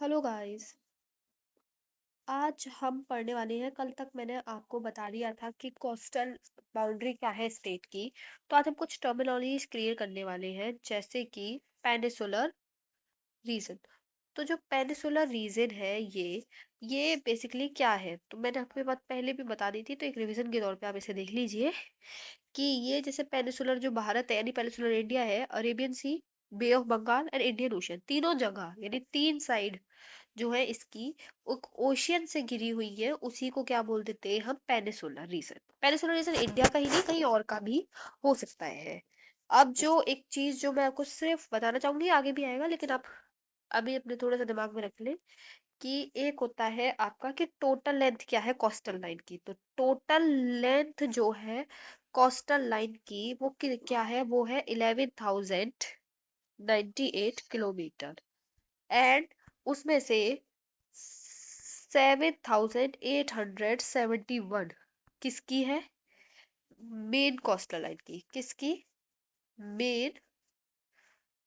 Hello guys. आज हम पढ़ने वाले हैं। कल तक मैंने आपको बता दिया था कि कोस्टल बाउंड्री क्या है स्टेट की। तो आज हम कुछ टर्मिनोलॉजीज क्लियर करने वाले हैं, जैसे कि पेनिसुलर रीजन। तो जो पेनिसुलर रीजन है, ये बेसिकली क्या है, तो मैंने आपके बात पहले भी बता दी थी, तो एक रिवीजन के तौर पे आप इसे देख लीजिए कि ये जैसे पेनिसुलर जो भारत है यानी पेनिसुलर इंडिया है, Arabian sea, bay of Bengal and Indian ocean, तीनों जगह यानी तीन साइड जो है इसकी ओशियन से घिरी हुई है, उसी को क्या बोल देते हैं हम, peninsular region. Peninsular region India का ही नहीं, कहीं और का भी हो सकता है। अब जो एक चीज जो मैं आपको सिर्फ बताना चाहूंगी, आगे भी आएगा, लेकिन आप अभी अपने थोड़ा सा दिमाग में रख लें कि एक होता है आपका कि टोटल लेंथ क्या है कोस्टल लाइन की। तो टोटल लेंथ जो है कोस्टल लाइन की वो क्या है, वो है 11,098 किलोमीटर। एंड उसमें से 7,871 किसकी है, मेन कोस्टल लाइन की। किसकी, मेन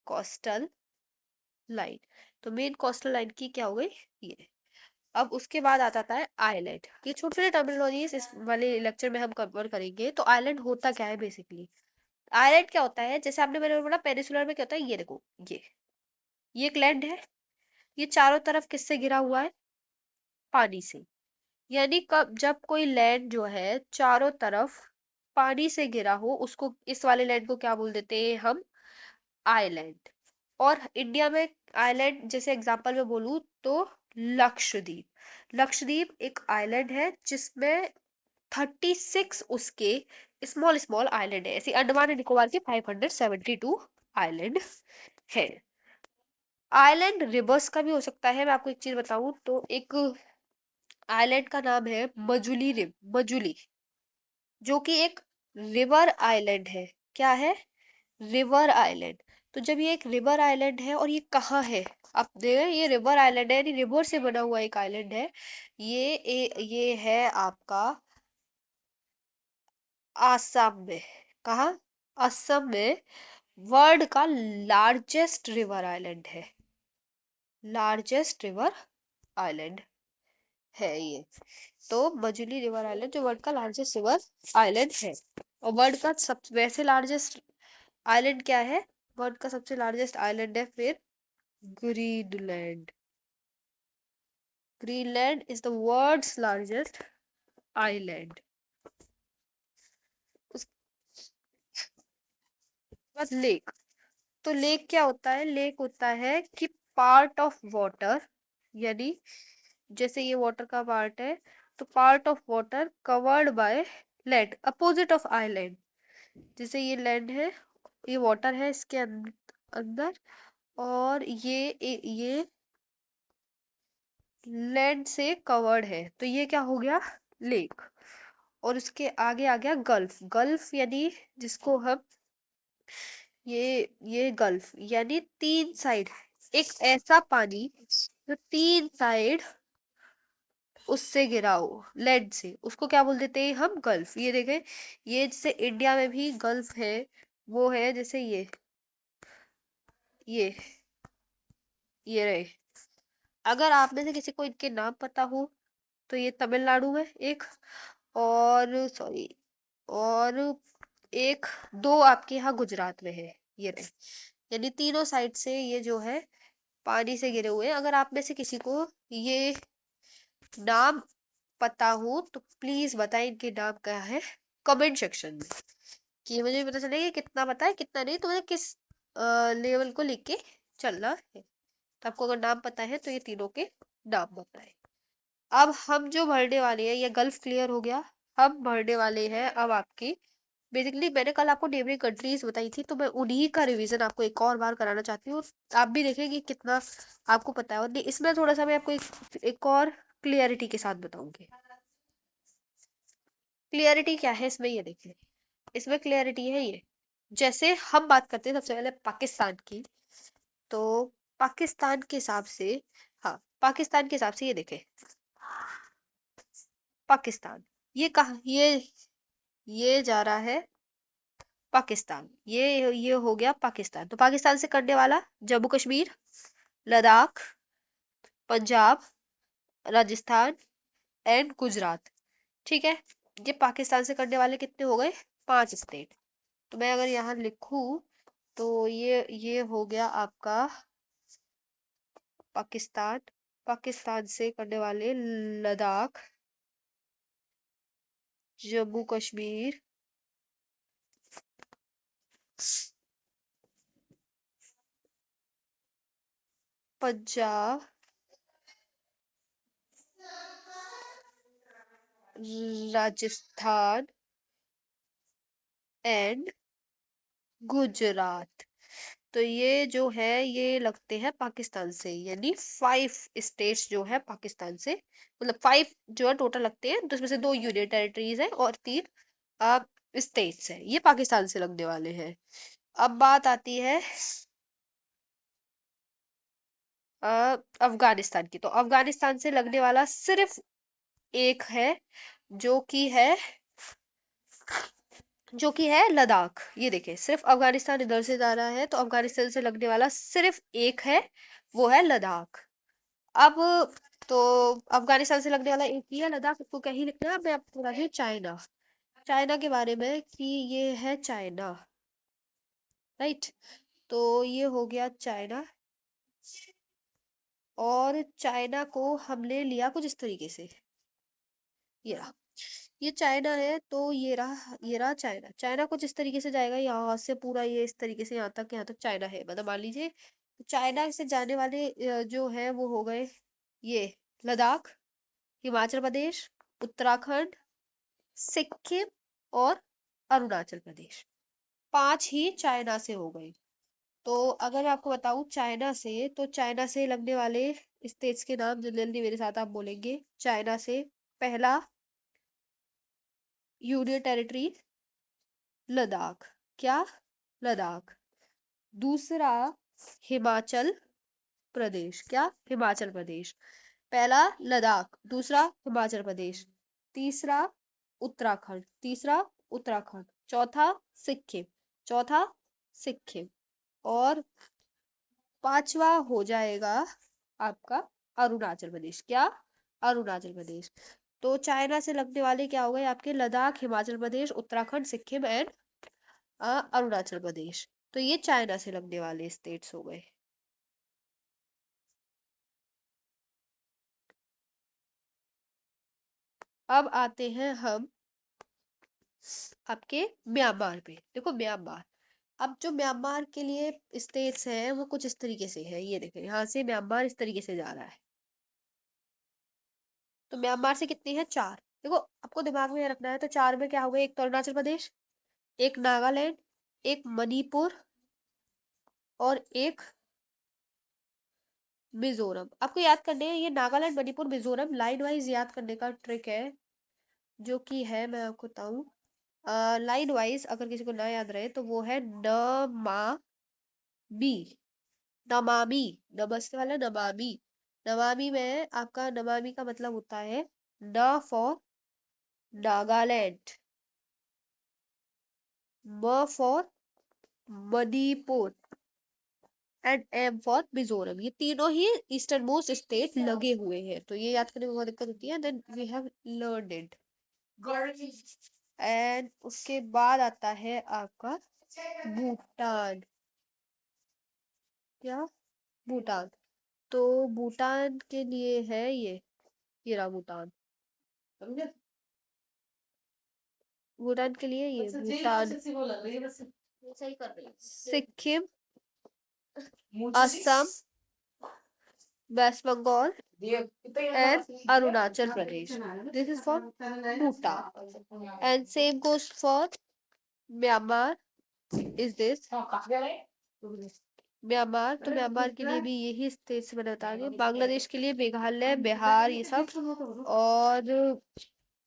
कोस्टल लाइन। तो मेन कोस्टल लाइन की क्या हो गई, ये। अब उसके बाद आता था आइलैंड। ये छोटे छोटे टर्मिनोलॉजीज इस वाले लेक्चर में हम कवर करेंगे। तो आइलैंड होता क्या है बेसिकली, आइलैंड क्या होता है, जैसे आपने मैंने बोला पेनिसुलर में क्या होता है, ये देखो, ये एक लैंड है, ये चारों तरफ किससे घिरा हुआ है, पानी से। यानी कब जब कोई लैंड जो है चारों तरफ पानी से घिरा हो, उसको, इस वाले लैंड को क्या बोल देते हैं हम, आइलैंड। और इंडिया में आइलैंड जैसे एग्जांपल में बोलूं तो लक्षद्वीप। लक्षद्वीप एक आइलैंड है जिसमें 36 उसके स्मॉल स्मॉल आइलैंड है। ऐसे अंडमान एंड निकोबार के 572 आइलैंड है। आइलैंड रिवर्स का भी हो सकता है। मैं आपको एक चीज बताऊं तो एक आइलैंड का नाम है मजुली मजुली, जो कि एक रिवर आइलैंड है। क्या है, रिवर आइलैंड। तो जब ये एक रिवर आइलैंड है और ये कहाँ है, आप देख रहे हैं, ये रिवर आइलैंड है यानी रिवर से बना हुआ एक आइलैंड है। ये है आपका आसाम में। कहाँ, असम में। वर्ल्ड का लार्जेस्ट रिवर आइलैंड है, लार्जेस्ट रिवर आइलैंड है ये। तो मजुली रिवर आइलैंड जो वर्ल्ड का लार्जेस्ट रिवर आइलैंड है। और वर्ल्ड का सब वैसे लार्जेस्ट आइलैंड क्या है, वर्ल्ड का सबसे लार्जेस्ट आइलैंड है फिर Greenland. Greenland is the world's largest island. उसके बाद लेक। तो लेक क्या होता है, लेक होता है कि पार्ट ऑफ वाटर, यानी जैसे ये वाटर का पार्ट है, तो part of water covered by land opposite of island. जैसे ये लैंड है, ये वाटर है इसके अंदर, और ये लैंड से कवर्ड है, तो ये क्या हो गया, लेक। और उसके आगे आ गया गल्फ। गल्फ यानी जिसको हम, ये गल्फ यानी तीन साइड, एक ऐसा पानी जो तीन साइड उससे घिरा हो लैंड से, उसको क्या बोल देते हैं हम, गल्फ। ये देखें, ये जैसे इंडिया में भी गल्फ है, वो है जैसे ये ये रहे। अगर आप में से किसी को इनके नाम पता हो तो ये तमिलनाडु में एक, और सॉरी, और एक, दो आपके यहाँ गुजरात में है, ये रहे। यानी तीनों साइड से ये जो है पानी से घिरे हुए हैं। अगर आप में से किसी को ये नाम पता हो तो प्लीज बताएं इनके नाम क्या है कमेंट सेक्शन में, कि मुझे भी पता चले कि कितना पता है कितना नहीं, तो मुझे किस लेवल को लेके चलना है। तो आपको अगर नाम पता है तो ये तीनों के नाम बताएं। अब हम जो भरने वाले हैं, ये गल्फ क्लियर हो गया। हम भरने वाले हैं अब आपकी, बेसिकली मैंने कल आपको नेबरिंग कंट्रीज बताई थी, तो मैं उन्हीं का रिवीजन आपको एक और बार कराना चाहती हूँ। आप भी देखें कि कितना आपको पता है। और नहीं, इसमें थोड़ा सा मैं आपको एक और क्लियरिटी के साथ बताऊंगी। क्लियरिटी क्या है इसमें, ये देखिए, इसमें क्लियरिटी है ये। जैसे हम बात करते हैं सबसे पहले पाकिस्तान की, तो पाकिस्तान के हिसाब से, हाँ, पाकिस्तान के हिसाब से ये देखें, पाकिस्तान, ये कहा, ये जा रहा है पाकिस्तान, ये हो गया पाकिस्तान। तो पाकिस्तान से करने वाला जम्मू कश्मीर, लद्दाख, पंजाब, राजस्थान एंड गुजरात। ठीक है, ये पाकिस्तान से करने वाले कितने हो गए? 5 स्टेट। तो मैं अगर यहाँ लिखूं तो ये हो गया आपका पाकिस्तान। पाकिस्तान से करने वाले लद्दाख, जम्मू कश्मीर, पंजाब, राजस्थान एंड गुजरात। तो ये जो है ये लगते हैं पाकिस्तान से, यानी 5 स्टेट्स जो है पाकिस्तान से, मतलब 5 जो है टोटल लगते हैं, जिसमें से 2 यूनियन टेरिटरीज है और 3 स्टेट्स है, ये पाकिस्तान से लगने वाले हैं। अब बात आती है अफगानिस्तान की। तो अफगानिस्तान से लगने वाला सिर्फ एक है, जो कि है लद्दाख। ये देखें, सिर्फ अफगानिस्तान इधर से जा रहा है, तो अफगानिस्तान से लगने वाला सिर्फ एक है, वो है लद्दाख। अब तो अफगानिस्तान से लगने वाला एक ही है लद्दाख, इसको क्या ही लिखना है, मैं आपको बता रही हूँ चाइना। चाइना के बारे में कि ये है चाइना, राइट। तो ये हो गया चाइना, और चाइना को हमने लिया कुछ इस तरीके से, ये रहा, ये चाइना है, तो ये रहा चाइना। चाइना कुछ इस तरीके से जाएगा, यहाँ से पूरा ये इस तरीके से यहाँ तक चाइना है, मतलब मान लीजिए चाइना से जाने वाले जो है वो हो गए ये लद्दाख, हिमाचल प्रदेश, उत्तराखंड, सिक्किम और अरुणाचल प्रदेश। 5 ही चाइना से हो गए। तो अगर मैं आपको बताऊं चाइना से, तो चाइना से लगने वाले स्टेट्स के नाम जल्दी जल्दी मेरे साथ आप बोलेंगे। चाइना से पहला यूनियन टेरिटरी लद्दाख, क्या? लद्दाख। दूसरा हिमाचल प्रदेश, क्या? हिमाचल प्रदेश। पहला लद्दाख, दूसरा हिमाचल प्रदेश, तीसरा उत्तराखंड, चौथा सिक्किम, और पांचवा हो जाएगा आपका अरुणाचल प्रदेश, क्या? अरुणाचल प्रदेश। तो चाइना से लगने वाले क्या हो गए आपके? लद्दाख, हिमाचल प्रदेश, उत्तराखंड, सिक्किम एंड अरुणाचल प्रदेश। तो ये चाइना से लगने वाले स्टेट्स हो गए। अब आते हैं हम आपके म्यांमार पे। देखो म्यांमार, अब जो म्यांमार के लिए स्टेट्स हैं वो कुछ इस तरीके से है, ये देखें, यहाँ से म्यांमार इस तरीके से जा रहा है। तो म्यांमार से कितनी है? 4। देखो आपको दिमाग में रखना है, तो 4 में क्या हो गए? एक तो अरुणाचल प्रदेश, एक नागालैंड, एक मणिपुर और एक मिजोरम। आपको याद करने हैं ये नागालैंड, मणिपुर, मिजोरम, लाइन वाइज याद करने का ट्रिक है, जो कि है, मैं आपको बताऊं, लाइन वाइज अगर किसी को ना याद रहे तो वो है नमामि। नमामि, नमस्ते वाला नमामि। नमामि में आपका नमामि का मतलब होता है न फॉर नागालैंड, म for Manipur and M for Mizoram. ये तीनों ही ईस्टर्न मोस्ट स्टेट लगे हुए हैं, तो ये याद करने में बहुत दिक्कत होती है। Then we have learned it. And उसके बाद आता है आपका भूटान, क्या? भूटान। तो भूटान के लिए है ये रहा भूटान। भूटान के लिए ये Bhutan, Sikkim, Assam, West Bengal and Arunachal Pradesh. This is for Bhutan and same goes for Myanmar. Is this Myanmar, तो म्यांमार के लिए भी यही स्टेट्स मैंने बता दिए। बांग्लादेश के लिए मेघालय, बिहार, ये सब, और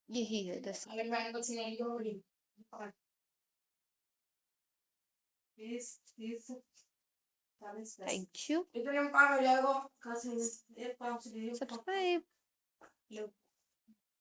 यही है 10। Thank you. सब्सक्राइब।